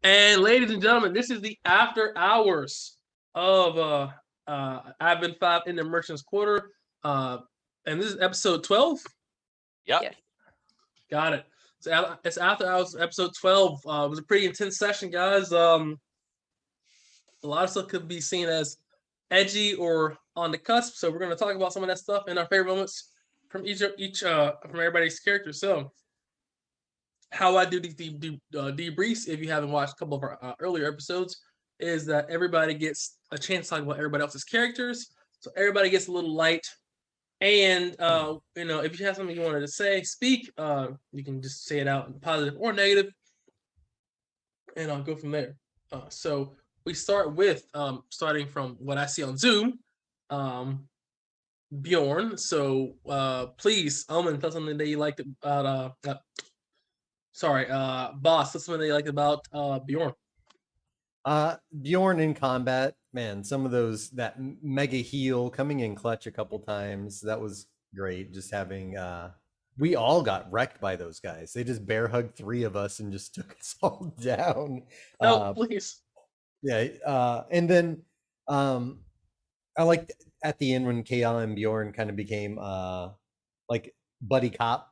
And ladies and gentlemen, this is the after hours of Advent 5 in the Merchant's Quarter. Uh, and this is episode 12. Yep. Yes. Got it. It's after hours episode 12. It was a pretty intense session, guys. A lot of stuff could be seen as edgy or on the cusp. So we're going to talk about some of that stuff and our favorite moments from each from everybody's character. So how I do these debriefs, if you haven't watched a couple of our earlier episodes, is that everybody gets a chance to talk about everybody else's characters. So everybody gets a little light. And, if you have something you wanted to say, speak, you can just say it out, positive or negative, and I'll go from there. So we start with, starting from what I see on Zoom, Bjorn. So please, Omen, tell something that you liked about, Boss, tell something that you liked about Bjorn. Bjorn in combat, man, some of that mega heal coming in clutch a couple times, that was great. Just having we all got wrecked by those guys. They just bear hugged three of us and just took us all down. No, please. Yeah, and then I liked at the end when KL and Bjorn kind of became like buddy cop,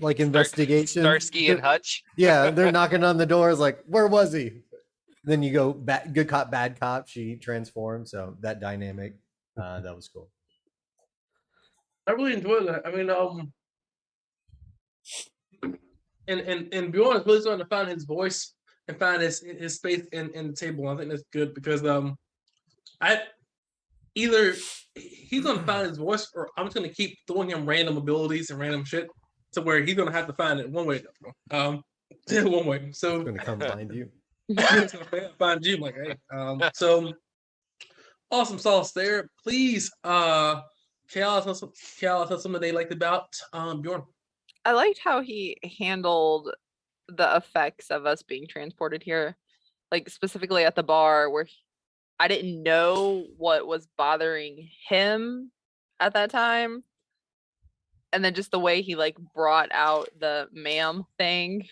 like investigation. Starsky and Hutch. Yeah, they're knocking on the doors like, where was he? Then you go good cop, bad cop. She transformed, so that dynamic, that was cool. I really enjoyed that. I mean, and Bjorn is really starting to find his voice and find his space in the table. I think that's good because either he's gonna find his voice or I'm just gonna keep throwing him random abilities and random shit to where he's gonna have to find it one way. One way. So It's gonna come find you. find you like, hey. So awesome sauce there. Please, Chaos, something they liked about Bjorn. I liked how he handled the effects of us being transported here, like specifically at the bar where I didn't know what was bothering him at that time. And then just the way he like brought out the ma'am thing.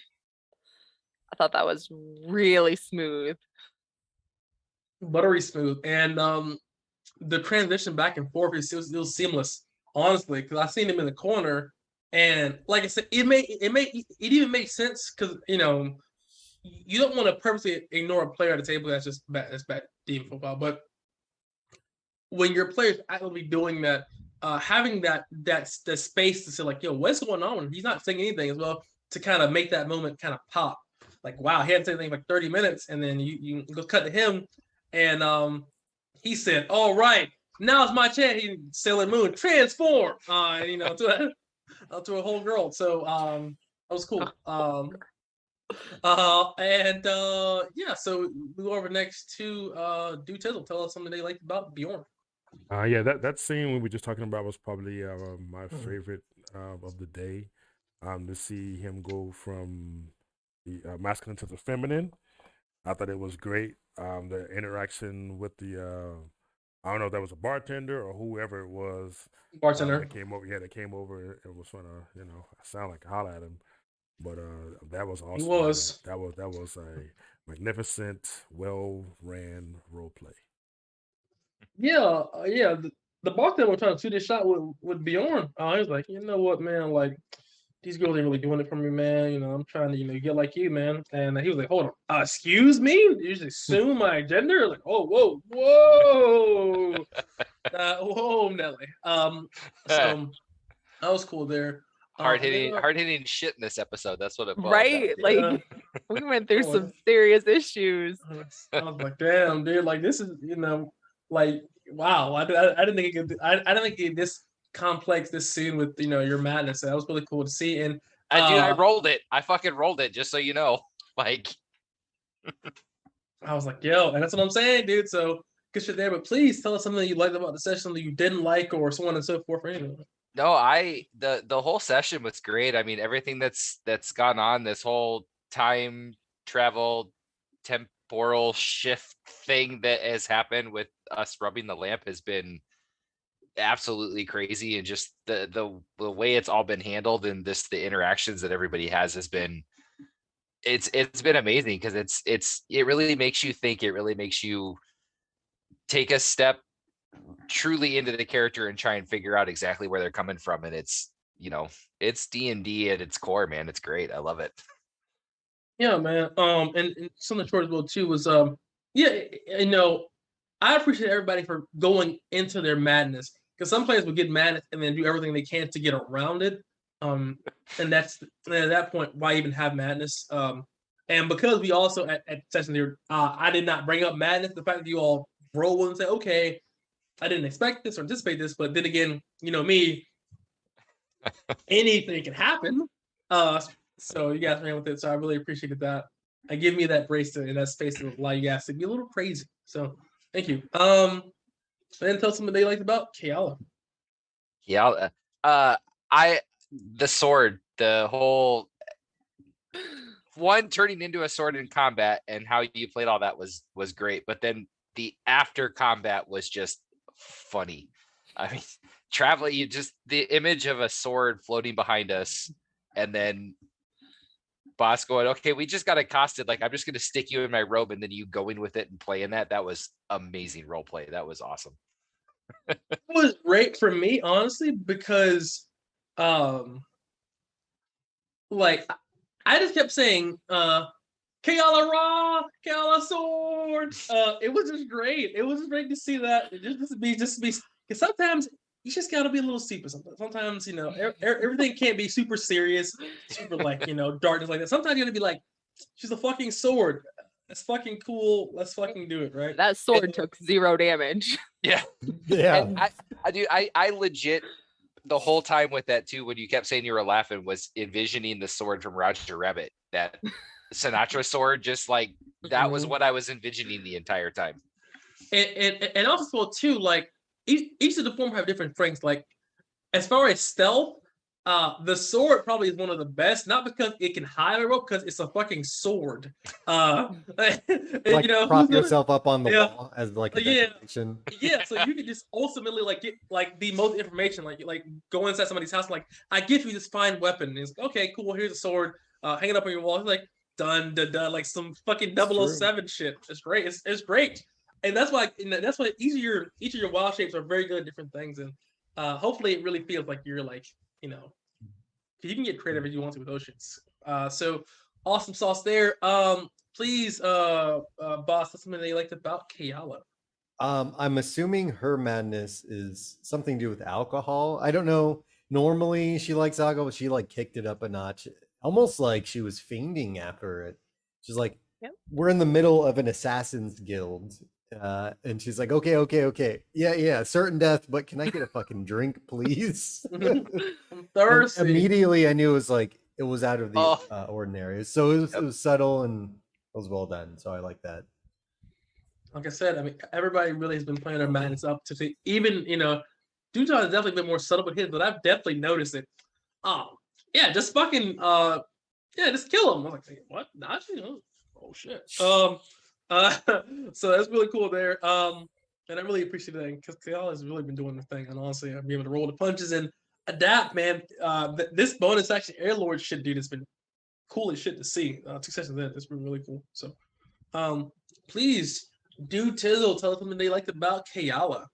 I thought that was really smooth. Buttery smooth. And the transition back and forth it was seamless, honestly, because I seen him in the corner. And like I said, it even makes sense because you don't want to purposely ignore a player at the table that's just bad. That's bad team football. But when your player's actively doing that, having that the space to say like, yo, what's going on? He's not saying anything as well to kind of make that moment kind of pop. Like, wow, he hadn't said anything for like 30 minutes, and then you go cut to him, and he said, "All right, now it's my chance." He Sailor Moon transform, to a whole girl. So that was cool. So we go over next to Do Tizzle. Tell us something they liked about Bjorn. That scene we were just talking about was probably my favorite of the day. To see him go from the masculine to the feminine, I thought it was great. The interaction with the I don't know if that was a bartender or whoever it was. Bartender that came over. Yeah, that came over and was trying to sound like holler at him. But that was awesome. He was. That was a magnificent, well ran role play. Yeah. The bartender was trying to shoot his shot with Bjorn. He was like, you know what, man? Like, these girls ain't really doing it for me, man. I'm trying to, get like you, man. And he was like, hold on, excuse me? You just assume my gender? Like, oh, whoa. Whoa, Nelly. So that was cool there. Hard hitting shit in this episode. That's what it was. Right? Like we went through some serious issues. I was like, damn, dude. Like this is, like wow. I didn't think it could. I didn't think it this complex this scene with your madness. That was really cool to see. And I rolled it. I fucking rolled it. Just so you know, like I was like, yo, and that's what I'm saying, dude. So good shit there. But please tell us something that you liked about the session that you didn't like, or so on and so forth. Or anything. No, the whole session was great. I mean, everything that's gone on, this whole time travel temporal shift thing that has happened with us rubbing the lamp has been absolutely crazy, and just the way it's all been handled and the interactions that everybody has been it's been amazing because it really makes you think. It really makes you take a step truly into the character and try and figure out exactly where they're coming from. And it's, it's D&D at its core, man. It's great. I love it. Yeah, man. And something short as well too was yeah, I appreciate everybody for going into their madness, because some players will get mad and then do everything they can to get around it. And that's at that point, why even have madness? And because we also at session here, I did not bring up madness. The fact that you all roll and say, okay, I didn't expect this or anticipate this, but then again, me, anything can happen. So you guys ran with it. So I really appreciated that. And give me that grace in that space to allow you guys to be a little crazy. So thank you. Then tell something they liked about Keala. Yeah. The sword, the whole one turning into a sword in combat and how you played all that was great. But then the after combat was just funny. I mean, traveling, the image of a sword floating behind us, and then boss going, okay, we just got accosted. Like, I'm just going to stick you in my robe, and then you going with it and playing that. That was amazing role play. That was awesome. It was great for me, honestly, because like I just kept saying Keala Ra, Keala Sword. It was just great. It was just great to see that. Just be because sometimes you just gotta be a little super. Sometimes everything can't be super serious, super darkness like that. Sometimes you gotta be like, she's a fucking sword. That's fucking cool. Let's fucking do it, right? That sword took 0 damage. Yeah. Yeah. And I legit the whole time with that too, when you kept saying you were laughing, was envisioning the sword from Roger Rabbit, that Sinatra sword, just like that was what I was envisioning the entire time. And also too, like each of the forms have different strengths. Like as far as stealth, the sword probably is one of the best, not because it can hide a rope, because it's a fucking sword. Like prop yourself up on the wall as like a decoration. Yeah, so you can just ultimately get like the most information, like go inside somebody's house, like I give you this fine weapon. And it's okay, cool, here's a sword, hang it up on your wall. It's like done, like some fucking 007 shit. It's great. It's great. And that's why each of your wild shapes are very good at different things. And hopefully it really feels like you're like, you can get creative as you want to with those shits. So awesome sauce there. Please, boss, that's something that you liked about Keala. I'm assuming her madness is something to do with alcohol. I don't know. Normally she likes alcohol, but she like kicked it up a notch, almost like she was fiending after it. She's like, we're in the middle of an assassin's guild. And she's like, okay. Yeah, certain death, but can I get a fucking drink, please? I'm thirsty. Immediately I knew it was out of the ordinary. So it was subtle and it was well done. So I like that. Like I said, I mean, everybody really has been playing their madness up to see. Even, Duton has definitely been more subtle with his, but I've definitely noticed it. Yeah, just fucking, just kill him. I was like, what? Not you? Oh shit. So that's really cool there. And I really appreciate that, because Keala has really been doing the thing. And honestly, I'll be able to roll the punches and adapt, man. This bonus action Airlord shit, dude, has been cool as shit to see. 2 sessions in, it's been really cool. So, please do tell us something they liked about Keala.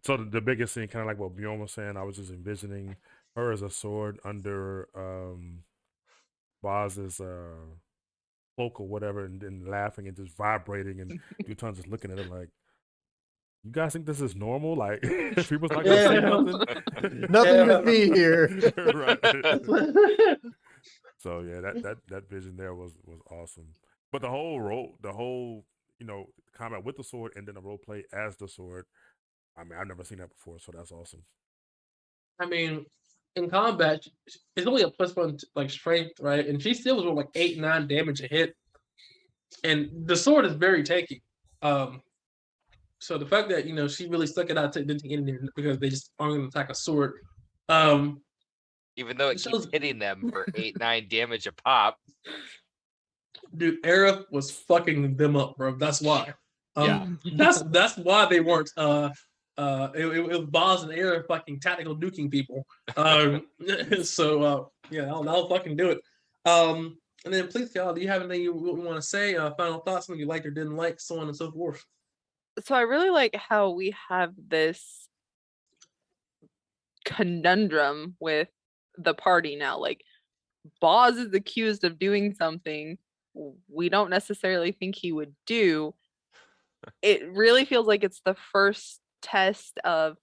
So the biggest thing, kind of like what Bjorn was saying, I was just envisioning her as a sword under Boz's cloak or whatever, and then laughing and just vibrating, and Duton's just looking at it like, you guys think this is normal? Like, people's not gonna say nothing. Nothing to see here. Right. So yeah, that vision there was awesome. But the whole combat with the sword and then the role play as the sword. I mean, I've never seen that before, so that's awesome. I mean, in combat, it's only a +1 like strength, right? And she still was doing like 8-9 damage a hit, and the sword is very tanky. So the fact that she really stuck it out to didn't take anything, because they just aren't going to attack a sword. Even though it keeps hitting them for 8-9 damage a pop. Dude, Aerith was fucking them up, bro. That's why. That's why they weren't. It was Boz and Aerith fucking tactical nuking people. So that'll fucking do it. And then please, Cal, do you have anything you want to say? Final thoughts, something you liked or didn't like, so on and so forth. So I really like how we have this conundrum with the party now. Like, Boz is accused of doing something we don't necessarily think he would do. It really feels like it's the first test of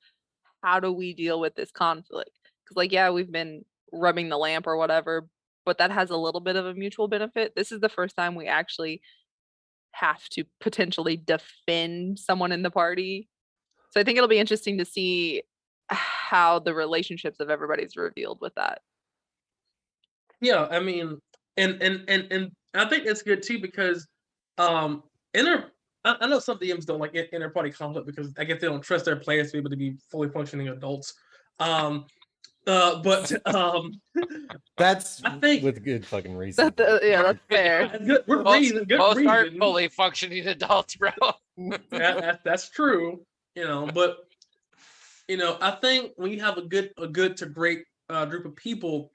how do we deal with this conflict? Because, like, yeah, we've been rubbing the lamp or whatever, but that has a little bit of a mutual benefit. This is the first time we actually have to potentially defend someone in the party. So I think it'll be interesting to see how the relationships of everybody's revealed with that. Yeah, I mean, and I think it's good too because inner I know some DMs don't like inter party conflict because I guess they don't trust their players to be able to be fully functioning adults. But That's I think with good fucking reason. Yeah, that's fair. good reason, good Most aren't reason. fully functioning adults, bro. That's true, but I think when you have a good to great group of people,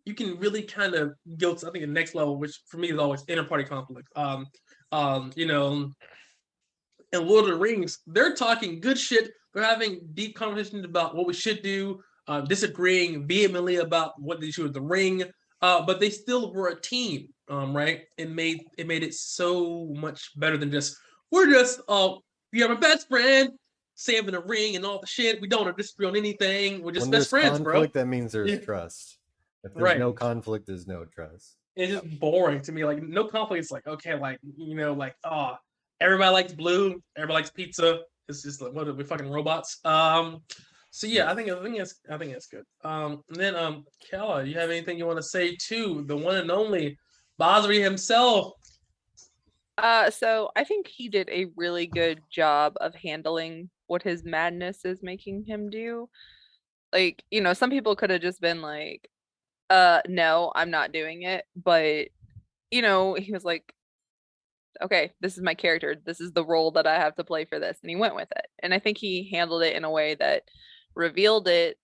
you can really kind of go to, I think, the next level, which for me is always inter-party conflict. In Lord of the Rings, they're talking good shit. They're having deep conversations about what we should do, disagreeing vehemently about what they should with the ring. But they still were a team, right? It made it so much better than just we're just we have a best friend saving a ring and all the shit. We don't disagree on anything. We're just When best there's friends, conflict, bro. that means there's Yeah. trust. If there's Right. no conflict, there's no trust. It's just boring to me. Like no conflict. It's like okay, everybody likes blue, everybody likes pizza. It's just like what are we fucking robots? So yeah, I think it's good. And then Kella, you have anything you want to say to the one and only Basri himself? So I think he did a really good job of handling what his madness is making him do. Like, some people could have just been like, no, I'm not doing it. But, he was like, okay, this is my character. This is the role that I have to play for this. And he went with it. And I think he handled it in a way that revealed it,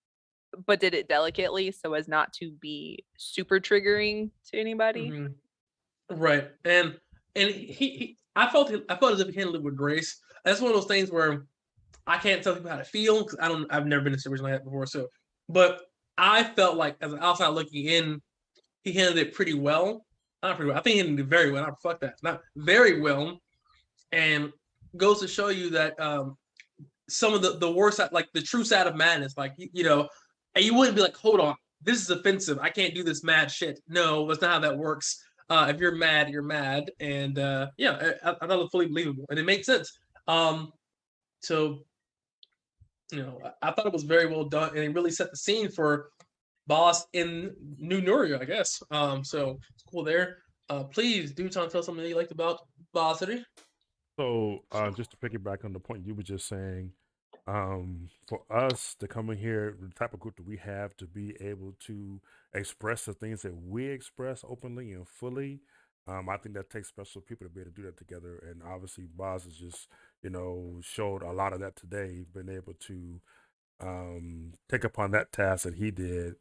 but did it delicately so as not to be super triggering to anybody. Mhm. Right. And I felt as if he handled it with grace. That's one of those things where I can't tell people how to feel because I've never been in a situation like that before. So, but I felt like as an outside looking in, he handled it pretty well. Not pretty well. I think he handled it very well. Fuck that. Not very well. And goes to show you that some of the worst, like the true side of madness, like and you wouldn't be like, hold on, this is offensive. I can't do this mad shit. No, that's not how that works. If you're mad, you're mad. And I thought it was fully believable, and it makes sense. So I thought it was very well done, and it really set the scene for Boss in New Nuria, I guess. So it's cool there. Please do tell something that you liked about Boss City. So, just to piggyback on the point you were just saying, for us to come in here, the type of group that we have to be able to express the things that we express openly and fully, I think that takes special people to be able to do that together. And obviously, Boz has just, showed a lot of that today, been able to take upon that task that he did.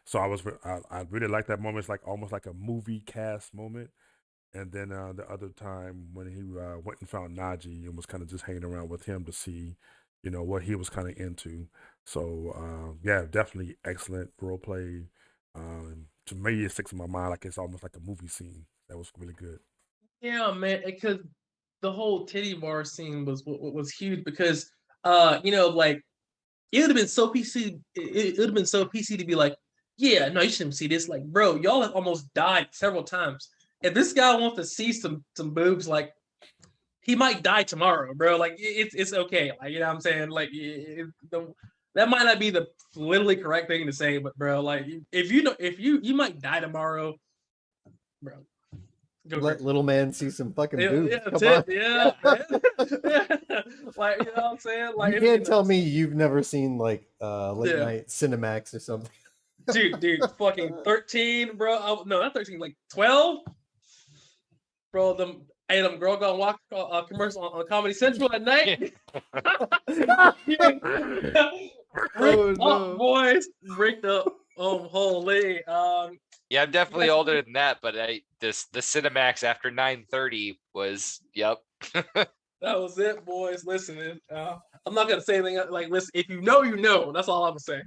So I really like that moment. It's like almost like a movie cast moment. And then the other time when he went and found Najee and was kind of just hanging around with him to see, what he was kind of into. So yeah, definitely excellent role play. To me, it sticks in my mind like it's almost like a movie scene. That was really good. Yeah, man, because the whole titty bar scene was huge because like it would have been so PC. It would have been so PC to be like, yeah, no, you shouldn't see this. Like, bro, y'all have almost died several times. If this guy wants to see some boobs, like he might die tomorrow, bro. Like it's okay. Like what I'm saying, like that might not be the politically correct thing to say, but bro, like if you might die tomorrow, bro. Let little man see some fucking boobs. Yeah, Come on. yeah. Like, you know what I'm saying? Like, you can't tell me you've never seen like late Yeah. night Cinemax or something. dude, fucking 13, bro. No, not 13, like 12. Bro, them Girl Gone Walk commercial on Comedy Central at night. Oh, Bricked up, boys. Bricked up. Oh, holy. Yeah, I'm definitely Yes. older than that, but the Cinemax after 9:30 was, yep. That was it, boys. Listen, I'm not gonna say anything like listen. If you know, you know. That's all I'm gonna say.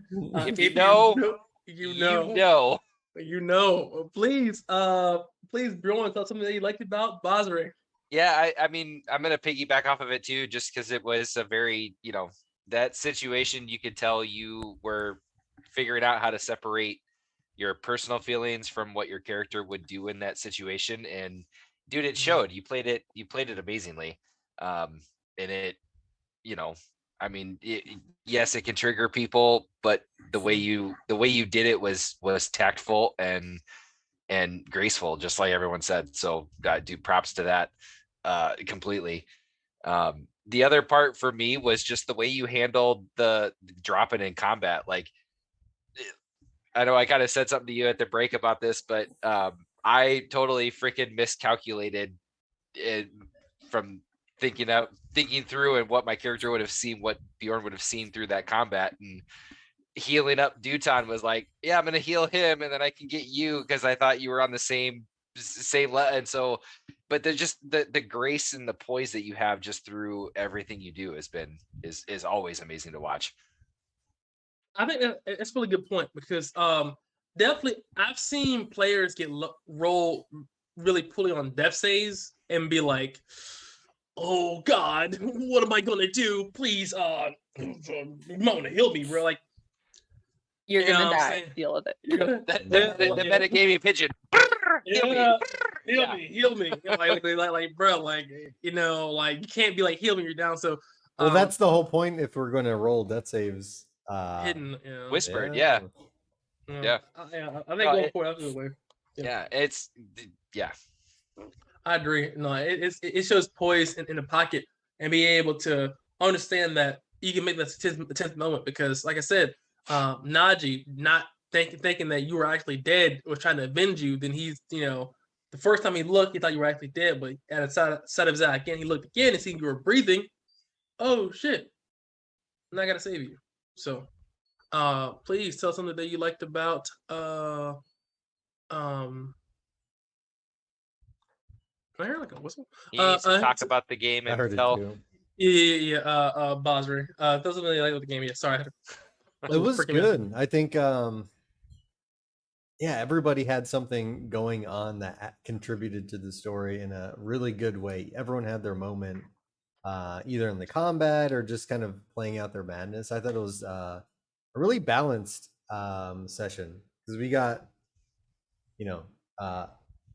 If you know, you you know, know. you know. Please, Bjorn, tell something that you liked about Basri. Yeah, I mean, I'm gonna piggyback off of it too, just because it was a very, that situation. You could tell you were figuring out how to separate your personal feelings from what your character would do in that situation, and dude, it showed. You played it amazingly, and it, you know, I mean, yes, it can trigger people, but the way you did it was tactful and graceful, just like everyone said. So, do props to that completely. The other part for me was just the way you handled the dropping in combat. Like, I know I kind of said something to you at the break about this, but I totally freaking miscalculated it from thinking through and what my character would have seen, what Bjorn would have seen through that combat, and healing up Duton was like, yeah, I'm gonna heal him, and then I can get you because I thought you were on the same and so, but there's just the grace and the poise that you have just through everything you do is always amazing to watch. I think that's a really good point because definitely I've seen players get roll really poorly on death saves and be like, "Oh God, what am I gonna do? Please, Mona, heal me, bro!" Like, You're you know gonna what I'm die. saying? Deal with it. You're gonna, The metagaming pigeon. Heal me. yeah, Yeah. heal me. You know, like, bro, like, like you can't be like heal me, you're down. So, Well, that's the whole point. If we're going to roll death saves, hidden. Whispered, yeah. Yeah. I think No, going forward, that's the way. Yeah, yeah. I agree. No, it shows poise in the pocket and being able to understand that you can make the 10th moment because, like I said, Naji not thinking that you were actually dead or trying to avenge you. Then he's the first time he looked, he thought you were actually dead, but at the side of his eye again, he looked again and seen you were breathing. Oh shit! Now I gotta save you. So, please tell something that you liked about I hear like a whistle. He needs to talk about the game I and heard it tell. too. Yeah. Basri. Doesn't really like the game yet. Sorry. It was good. I think yeah, everybody had something going on that contributed to the story in a really good way. Everyone had their moment, either in the combat or just kind of playing out their madness. I thought it was a really balanced session because we got,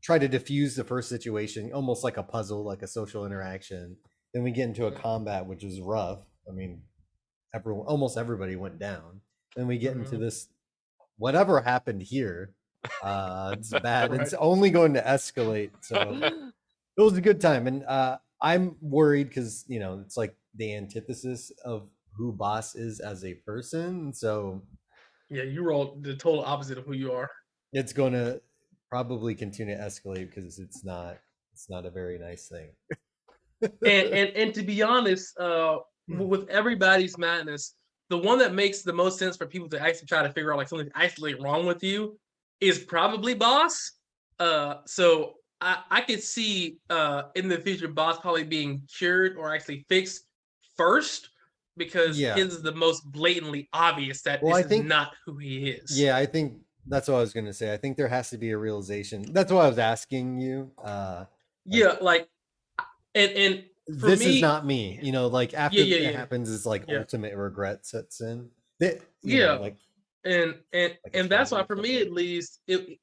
try to diffuse the first situation, almost like a puzzle, like a social interaction. Then we get into a combat, which was rough. I mean, almost everybody went down. Then we get into this whatever happened here, it's bad. Right. It's only going to escalate. So it was a good time, and I'm worried because it's like the antithesis of who Boss is as a person. So Yeah, you rolled the total opposite of who you are. it's going to probably continue to escalate because it's not a very nice thing. And to be honest, with everybody's madness, the one that makes the most sense for people to actually try to figure out like something actually wrong with you is probably Boss. So I could see in the future Boss probably being cured or actually fixed first because his is the most blatantly obvious that this is not who he is. Yeah, I think that's what I was going to say. I think there has to be a realization. That's why I was asking you. Yeah, like and for this me, is not me. Like after it happens, it's like ultimate regret sets in. And that's why for me at least it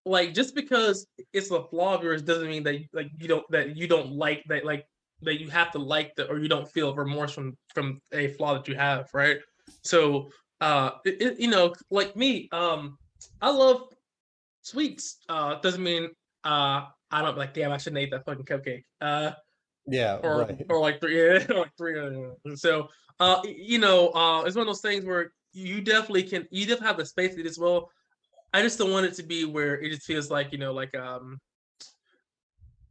like just because it's a flaw of yours doesn't mean that you don't like that that you have to like the or you don't feel remorse from a flaw that you have, right? So like me, I love sweets. Doesn't mean I don't like damn I shouldn't eat that fucking cupcake. Or like three so it's one of those things where you definitely have the space to do this well. I just don't want it to be where it just feels like it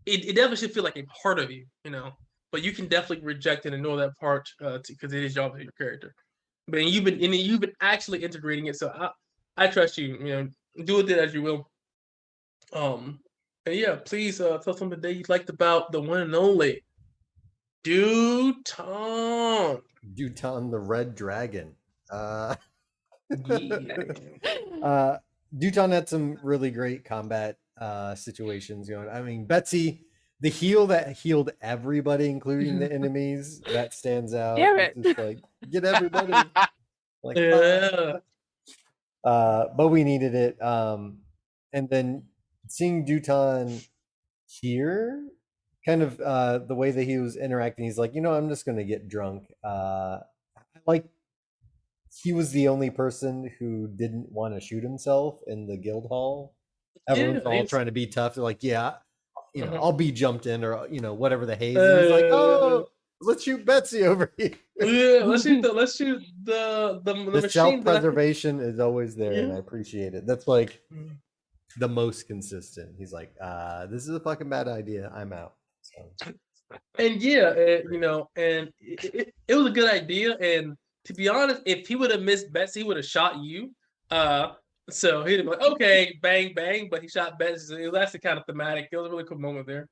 definitely should feel like a part of you, but you can definitely reject and ignore that part because it is your character. But you've been actually integrating it, so I trust you, do with it as you will. And yeah, please tell someone today you liked about the one and only Duton. Duton the Red Dragon. Yeah. Duton had some really great combat situations going. I mean, Betsy, the heal that healed everybody, including the enemies, that stands out. Damn It's it. just like get everybody. Like, Yeah. but we needed it. And then seeing Duton here, kind of the way that he was interacting, he's like, I'm just gonna get drunk. Like he was the only person who didn't want to shoot himself in the guild hall. Everyone's all he's- trying to be tough. They're like, yeah, Uh-huh. I'll be jumped in, or whatever the haze. And he's like, oh, let's shoot Betsy over here. Yeah, let's shoot the The machine. self-preservation is always there, and Yeah. I appreciate it. That's like Mm. the most consistent. He's like, this is a fucking bad idea. I'm out. So, And yeah, and it was a good idea. And to be honest, if he would have missed Betsy, he would have shot you. So he'd have been like, okay, bang, bang, but he shot Betsy. So it was actually kind of thematic. It was a really cool moment there.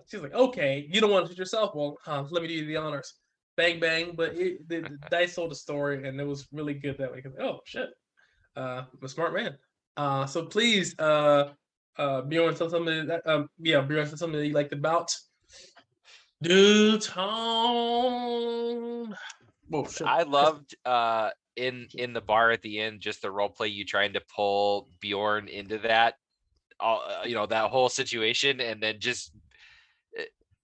She's like, okay, you don't want to shoot yourself. Well, let me do you the honors. Bang, bang. But the dice told the story, and it was really good that way. Oh shit, I'm a smart man. So please, Bjorn, tell somebody that, Bjorn, tell something that you liked about Duton. Whoa, shit. I loved in the bar at the end, just the role play you trying to pull Bjorn into that, that whole situation, and then just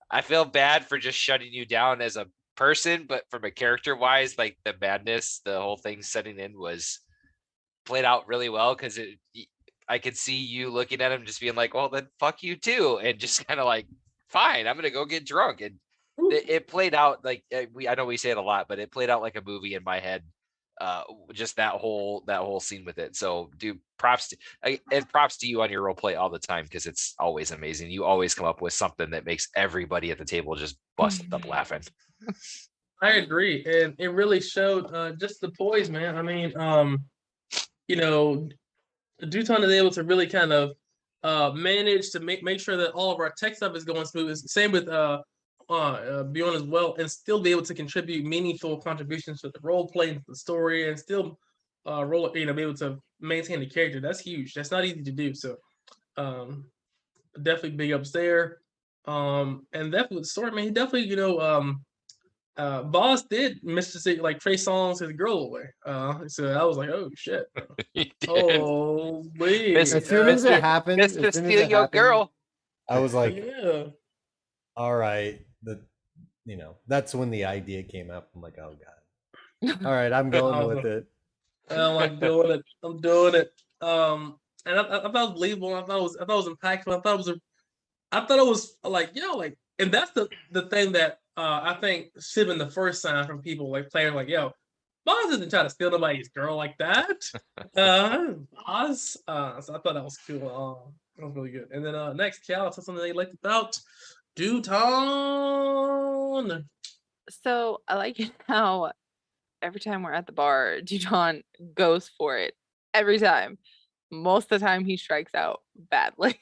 I feel bad for just shutting you down as a person, but from a character wise, like the madness, the whole thing setting in was played out really well because I could see you looking at him just being like, well, then fuck you too, and just kind of like, fine, I'm gonna go get drunk. And it played out like I know we say it a lot, but it played out like a movie in my head. Just that whole scene with it. So, dude, props to you on your role play all the time because it's always amazing. You always come up with something that makes everybody at the table just bust up laughing. I agree, and it really showed just the poise, man. I mean, Duton is able to really kind of manage to make sure that all of our tech stuff is going smooth. Same with Bjorn as well, and still be able to contribute meaningful contributions to the role play and the story, and still be able to maintain the character. That's huge. That's not easy to do. So, definitely big ups there. And definitely the story, man. He definitely, Boss did miss to see like Trey Songz his girl away. So I was like, oh shit. Holy. Miss- as soon as Mr. it happened, Mr. as soon as Steal it Your happened, Girl. I was like, Yeah. all right, that's when the idea came up. I'm like, oh god, all right, I'm going with it. I'm like doing it. I'm doing it. And I thought it was believable. I thought it was impactful. I thought it was like, and that's the thing that I think should have been the first sign from people like players like, Boz doesn't try to steal nobody's girl like that. Boz. So I thought that was cool. That was really good. And then next, Cal, tell something that you liked about Duton. So I like it how every time we're at the bar, Duton goes for it. Every time. Most of the time he strikes out badly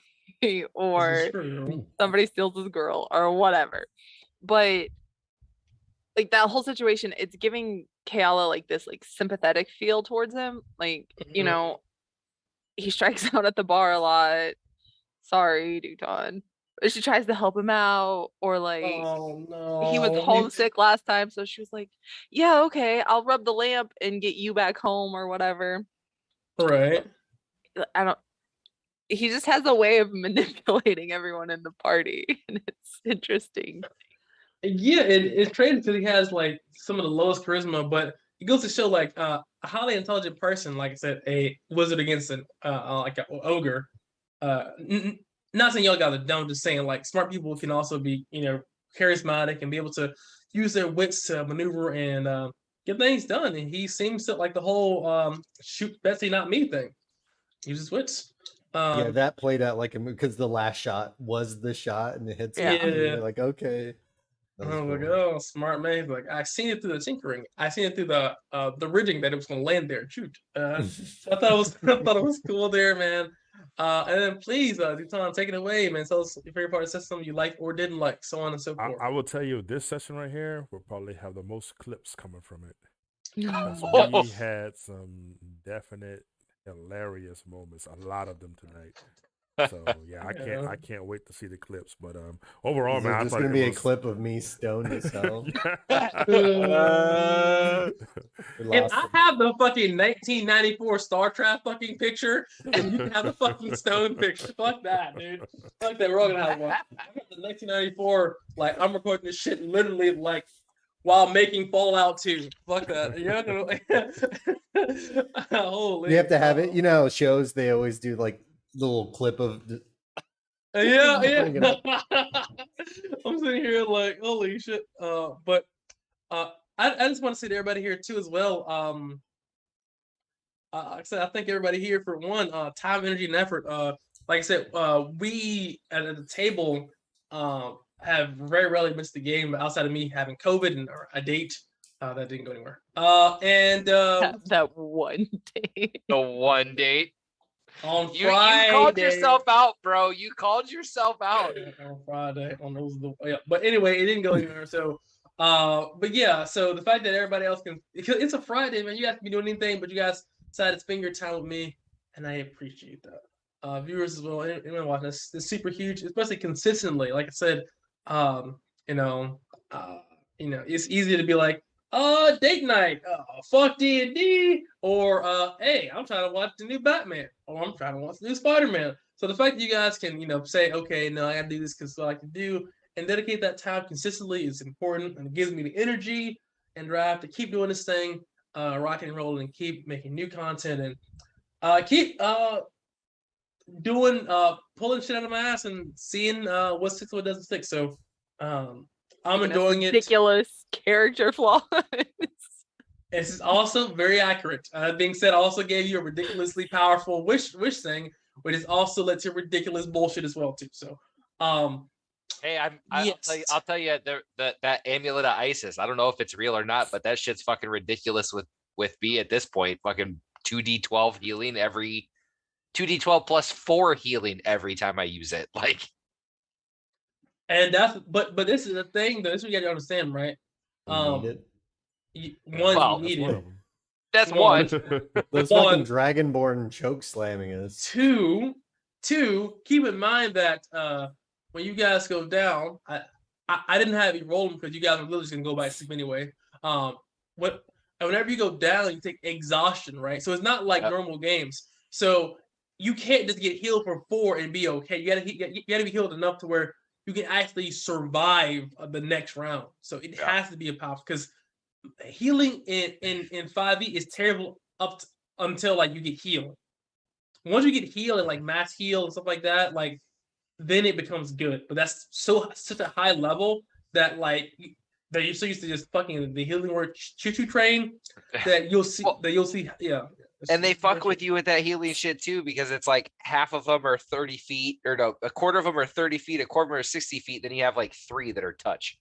or somebody steals his girl or whatever. But like that whole situation, it's giving Kayala like this like sympathetic feel towards him. Like, he strikes out at the bar a lot. Sorry, Duton. But she tries to help him out, or like Oh no. he was homesick last time, so she was like, yeah, okay, I'll rub the lamp and get you back home or whatever. Right. He just has a way of manipulating everyone in the party, and it's interesting. Yeah, it's crazy because he has like some of the lowest charisma, but it goes to show like a highly intelligent person, like I said, a wizard against an like an ogre. Not saying y'all guys are dumb, just saying like smart people can also be charismatic and be able to use their wits to maneuver and get things done. And he seems to like the whole shoot Betsy not me thing. Uses wits. Yeah, that played out like a movie because the last shot was the shot and it hits. Yeah. You're like, okay. That was Oh, look cool. at oh, smart man. He's like, I seen it through the tinkering. I seen it through the rigging that it was gonna land there. Shoot. So I thought it was I thought it was cool there, man. And then please, Duton, take it away, man. Tell us your favorite part of the system you like or didn't like, so on and so forth. I will tell you, this session right here will probably have the most clips coming from it. Because Oh. we had some definite hilarious moments, a lot of them tonight. So yeah, Yeah. I can't wait to see the clips. But overall, Is man, there I just thought gonna it be a was- clip of me stoned as hell? We If lost I it. have the fucking 1994 Star Trek fucking picture, then you can have the fucking stone picture. Fuck that, dude. Fuck that. We're all gonna have one. I got the 1994. Like I'm recording this shit literally like while making Fallout 2. Fuck that. Yeah. Holy. You have to have it. You know, how shows they always do like little clip of. Bring it Yeah. up. I'm sitting here like holy shit. But I just want to say to everybody here too as well. Like I said, I thank everybody here for one, time, energy, and effort. Like I said, we at the table have very rarely missed the game outside of me having COVID and or a date that didn't go anywhere. That one day. The one date. On You Friday, called yourself out, bro. You called yourself out. on Friday on those yeah. But anyway, it didn't go anywhere. So but yeah, so the fact that everybody else can because it's a Friday, man, you have to be doing anything, but you guys decided to spend your time with me, and I appreciate that. Viewers as well, anyone watching this super huge, especially consistently. Like I said, you know, it's easy to be like, date night, fuck D&D, or hey, I'm trying to watch the new Batman, or I'm trying to watch the new Spider-Man. So the fact that you guys can, say, okay, no, I gotta do this because I like to do, and dedicate that time consistently is important, and it gives me the energy and drive to keep doing this thing, rocking and rolling, and keep making new content, and keep doing pulling shit out of my ass and seeing what sticks, what doesn't stick. So I'm Giving us enjoying it. ridiculous character flaws. This is also very accurate. Being said, I also gave you a ridiculously powerful wish thing, which is also led to ridiculous bullshit as well too. So, Hey, I'll tell you, Yes. that amulet of Isis. I don't know if it's real or not, but that shit's fucking ridiculous with me at this point. Fucking 2d12 healing every 2d12 plus 4 healing every time I use it. Like, and that's but this is the thing though. This is what you gotta understand, right? We need it. One, Well, you need one it. of them. that's One. one. Those One. fucking dragonborn choke slamming us. Two, keep in mind that when you guys go down, I didn't have you roll them because you guys were literally just gonna go by sleep anyway. Whenever you go down, you take exhaustion, right? So it's not like Yep. normal games. So you can't just get healed for 4 and be okay. You gotta be healed enough to where you can actually survive the next round. So it Yeah. has to be a power because healing in 5e is terrible until like you get healed. Once you get healed and like mass heal and stuff like that, like then it becomes good. But that's such a high level that like that you're so used to just fucking the healing word choo-choo train that you'll see yeah. And they fuck with you with that healing shit too, because it's like half of them are 30 feet, or no, a quarter of them are 30 feet, a quarter are 60 feet. Then you have like 3 that are touch.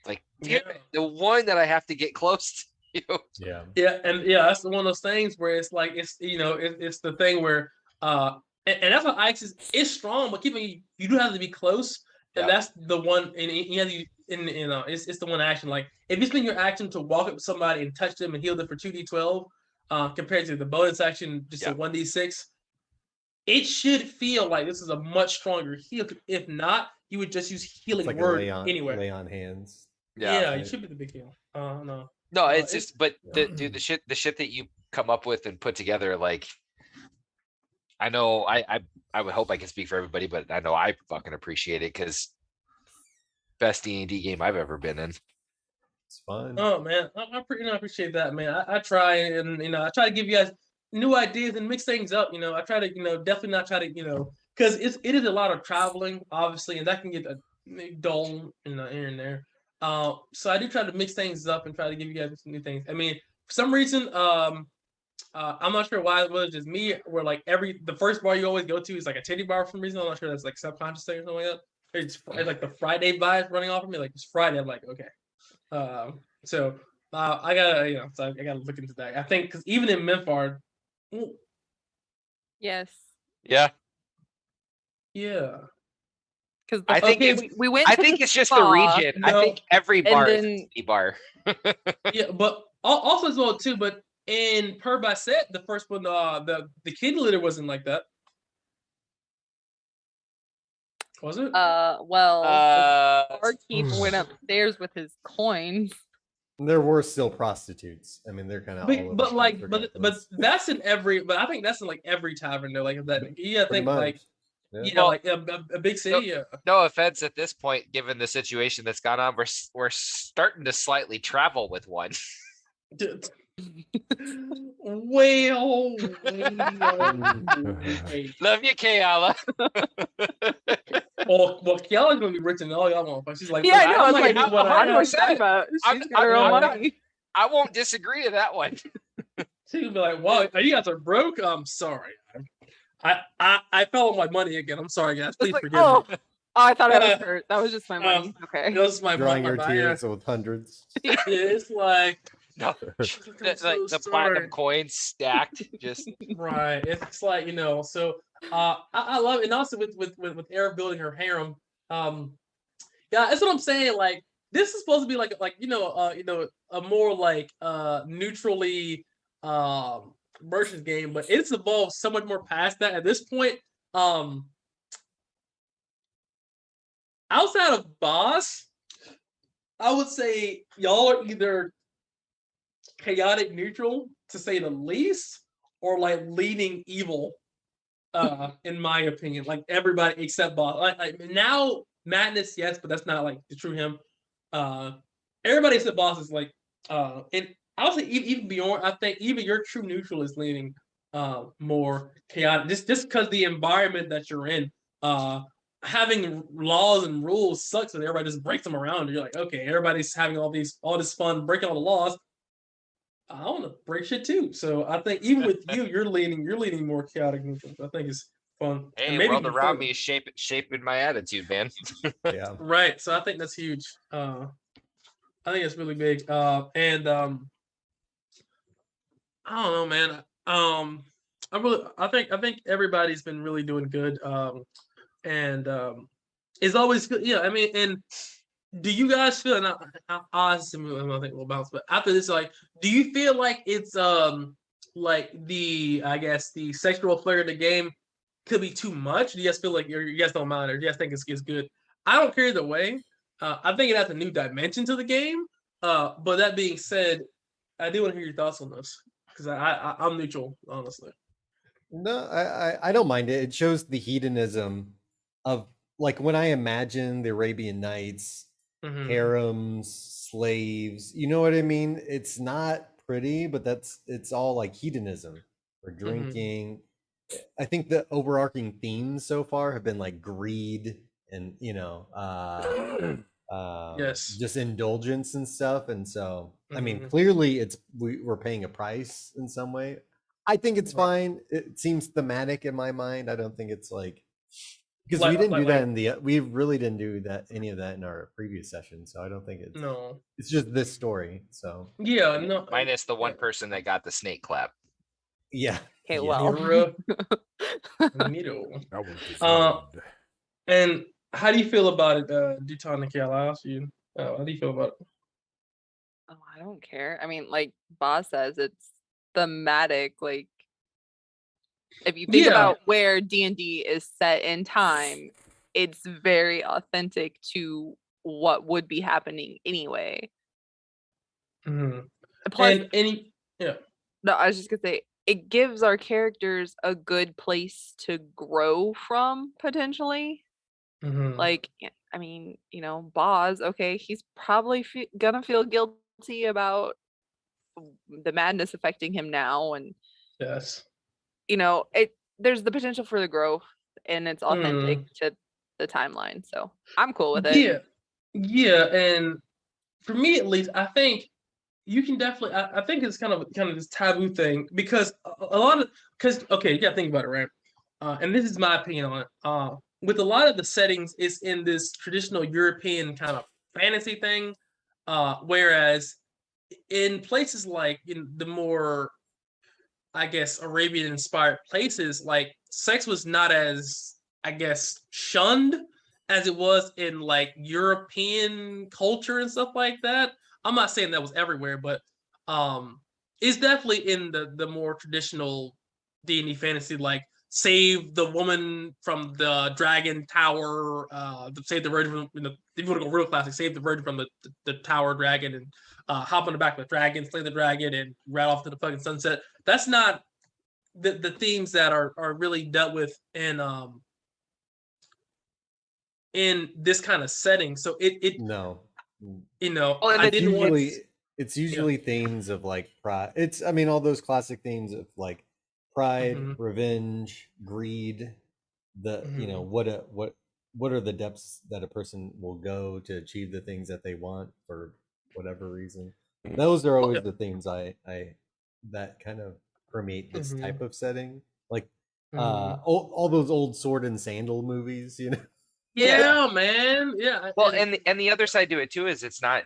Like, damn Yeah. it, the one that I have to get close to. Yeah. Yeah, and yeah, that's one of those things where it's like it's it's the thing where and that's why Isis is strong, but keeping you do have to be close, and Yeah. that's the one and you have to it's the one action. Like if you spend your action to walk up to somebody and touch them and heal them for 2d12, compared to the bonus action just a Yeah. 1d6, it should feel like this is a much stronger heal. If not, you would just use healing It's like word a anywhere. lay on hands. Yeah, right. it should be the big heal. No. No, it's it's- just, but dude, the shit that you come up with and put together, like, I know I would hope I can speak for everybody, but I know I fucking appreciate it because best D&D game I've ever been in. It's fun. Oh man, I appreciate that, man. I try and I try to give you guys new ideas and mix things up. I try to definitely not try to because it is a lot of traveling, obviously, and that can get dull here and there. So I do try to mix things up and try to give you guys some new things. I mean, for some reason, I'm not sure why it was just me. Where like the first bar you always go to is like a titty bar for some reason. I'm not sure that's like subconscious thing or something like that. it's like the Friday vibes running off of me. Like it's Friday. I'm like, okay. So I gotta, so I gotta look into that. I think because even in Memphard, Yes. Yeah, yeah. Because I think Okay, it's we went. I to think the it's just the spa, region. I No. think every bar is then- a ski bar. Yeah, but also as well too. But in Per Basset, the first one, the kid litter wasn't like that, was it? Well, the Uh, barkeep went upstairs with his coins. There were still prostitutes. I mean, they're kind of all over but the like, place but regardless. that's in every. But I think that's in like every tavern though. Like that. Yeah, I Pretty think like much. Yeah. yeah, Well, like a big city. Yeah. no offense at this point, given the situation that's gone on, we're starting to slightly travel with one. Well, Love you, Kayala. well, Kiala's gonna be rich and all y'all want. But she's like, Yeah, I "Look, know. I was I'm like, not gonna do what I know what I you're talking about. I'm- She's got her own I'm money. I won't disagree to that one. She would be like, "Wow, you guys are broke." I'm sorry. I fell on my money again. I'm sorry, guys. It's Please like, forgive oh, me. I thought I was hurt. That was just my money. Okay. This is my Drying my your buyer. tears with hundreds. It's like No, she's like, I'm like so the platinum sorry. coins stacked. Just Right. It's like, so I love it. And also with Arab building her harem. Yeah, that's what I'm saying. Like this is supposed to be like a more like neutrally merchant game, but it's evolved so much more past that at this point. Outside of boss, I would say y'all are either chaotic neutral to say the least, or like leaning evil. In my opinion, like everybody except boss. Like now Madness, yes, but that's not like the true him. Everybody except boss is like, and I would say even Bjorn. I think even your true neutral is leaning more chaotic, just because the environment that you're in. Having laws and rules sucks, and everybody just breaks them around. You're like, okay, everybody's having all this fun breaking all the laws. I want to break shit too. So I think even with you, you're leaning more chaotic neutral. I think it's fun. hey, And maybe world even around further. me is shaping my attitude, man. Yeah. Right. So I think that's huge. I think it's really big. And I don't know, man. I think everybody's been really doing good. And it's always good. Yeah, I mean, and do you guys feel? And I think we'll bounce, but after this, like, do you feel like it's like the sexual flair of the game could be too much? Do you guys feel like you guys don't mind, or do you guys think it's good? I don't care either way. I think it adds a new dimension to the game. But that being said, I do want to hear your thoughts on this because I'm neutral, honestly. No, I don't mind it. It shows the hedonism of like when I imagine the Arabian Nights, Mhm. harems, slaves. You know what I mean? It's not pretty, but it's all like hedonism or drinking. I think the overarching themes so far have been like greed and Yes. just indulgence and stuff. And so I mean, Mhm. clearly we're paying a price in some way. I think it's Right. fine. It seems thematic in my mind. I don't think it's like because Like- we didn't like- do that like- we really didn't do that any of that in our previous session. So I don't think No. it's just this story. So Yeah. No. Minus the one person that got the snake clap. yeah. Okay, yeah. well. Neato. That was Uh, deserved. And how do you feel about it, Duton and Kiel? I asked you. How do you feel about it? Oh, I don't care. I mean, like Boz says, it's thematic. Like, if you think Yeah. about where D&D is set in time, it's very authentic to what would be happening anyway. Mhm. Plus, Yeah. no, I was just gonna say, it gives our characters a good place to grow from potentially. Mhm. Like, I mean, Boz, okay, he's probably gonna feel guilty about the madness affecting him now, and Yes. there's the potential for the growth, and it's authentic to the timeline, so I'm cool with it. Yeah, and for me at least, I think you can definitely. I think it's kind of this taboo thing because a lot of okay, you got to think about it, right? And this is my opinion on it. with a lot of the settings, it's in this traditional European kind of fantasy thing, whereas in places like in the more, I guess, Arabian inspired places, like sex was not as, I guess, shunned as it was in like European culture and stuff like that. I'm not saying that was everywhere, but it's definitely in the more traditional D&D fantasy, like save the woman from the dragon tower, save the virgin from, if you want to go real classic, save the virgin from the tower dragon, and hop on the back of the dragon, slay the dragon, and ride off to the fucking sunset. That's not the themes that are really dealt with in this kind of setting. So it No. Well, and I it's didn't want It's usually themes of like pride. It's, I mean, all those classic themes of like pride, Mhm. revenge, greed. What are the depths that a person will go to achieve the things that they want for whatever reason. Those are always the themes I that kind of permeate this Mhm. type of setting. Like Mhm. all those old sword and sandal movies, you know. Yeah, man. Yeah. Well, and the other side to it too is it's not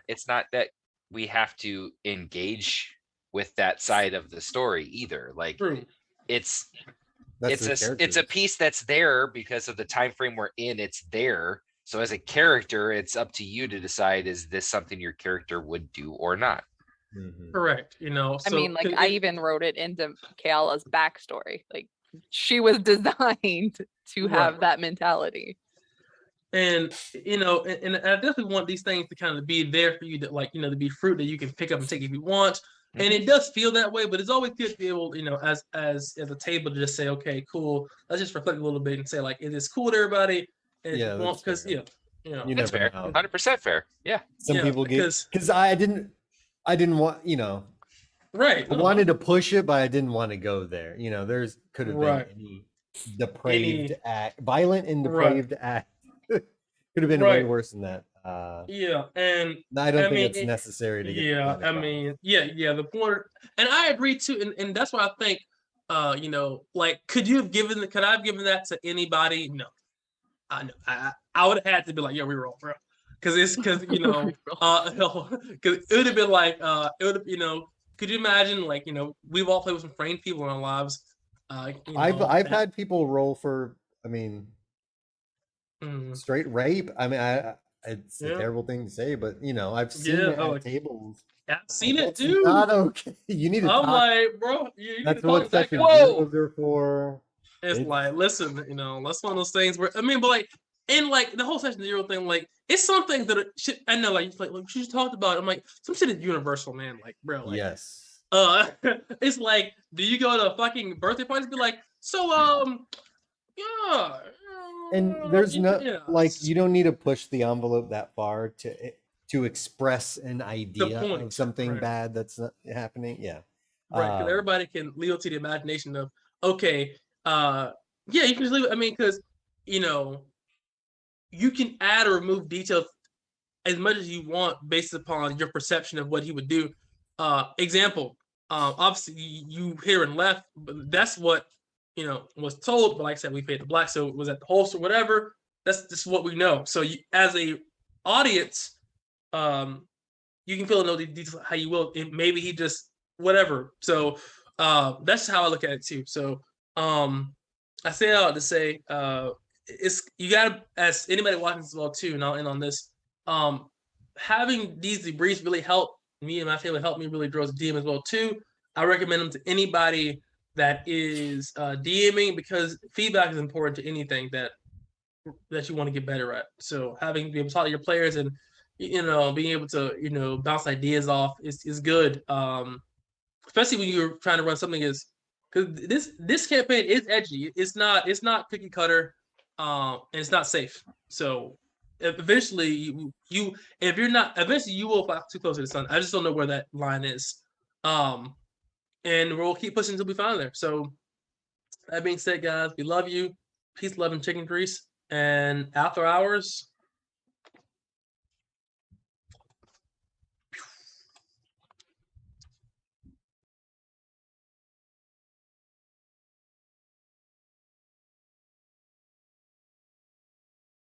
that we have to engage with that side of the story either. Like true. it's That's the it's a characters. piece that's there because of the time frame we're in. It's there. So as a character, it's up to you to decide, is this something your character would do or not? Mhm. Correct. I mean, like I even wrote it into Kayala's backstory. Like she was designed to have Right. that mentality. And and I definitely want these things to kind of be there for you, to like, to be fruit that you can pick up and take if you want. And it does feel that way, but it's always good to be able, as a table to just say, okay, cool. Let's just reflect a little bit and say, like, is this cool to everybody? And Yeah, that's because fair. You It's never fair. know. 100% fair. Yeah. Some Yeah, people get, because because I didn't want, right, I wanted to push it, but I didn't want to go there. There's could have been Right. any depraved Any act, violent and right, depraved act. Could have been way right. worse than that. Yeah, and I don't I think mean, it's necessary to get the yeah, point I across. mean, yeah. The point, and I agree too, and that's why I think, like, could I have given that to anybody? No, I know, I would have had to be like, yeah, we were all bro, because because it would have been like, it would have, could you imagine, like, we've all played with some framed people in our lives, I've had people roll for, I mean, mm, straight rape. I mean, it's a yeah, terrible thing to say, but I've seen yeah, it at tables. I've seen it That's too. not okay. You need to I'm talk. like, bro, you need to That's talk what to that session guy. Whoa. zeros are for. It's like, listen, that's one of those things where, I mean, but like, and like the whole session zero thing, like, it's some things that I know, like she just talked about. I'm like, some shit is universal, man. Like, bro, like, Yes. it's like, do you go to fucking birthday parties and be like, so, yeah, And there's no, yeah, like, you don't need to push the envelope that far to express an the idea of point, something right? bad that's not happening. Yeah. Right, because everybody can lead to the imagination of, okay, yeah, you can just leave it. I mean, because you know, you can add or remove details as much as you want based upon your perception of what he would do. Example, obviously you hear and left, but that's what was told. But like I said, we paid the black, so it was at the holster, whatever. That's just what we know. So you, as a audience, you can fill in all the details how you will. And maybe he just whatever. So that's how I look at it too. So I say that to say it's you gotta, as anybody watching as well too, and I'll end on this. Having these debriefs really help me and my family, help me really grow as a DM as well too. I recommend them to anybody that is DMing, because feedback is important to anything that you want to get better at. So having to be able to talk to your players and being able to bounce ideas off is good. Especially when you're trying to run something as, because this campaign is edgy. It's not cookie cutter, and it's not safe. So eventually you if you're not, eventually you will fly too close to the sun. I just don't know where that line is. And we'll keep pushing until we find there. So that being said, guys, we love you. Peace, love, and chicken grease. And after hours,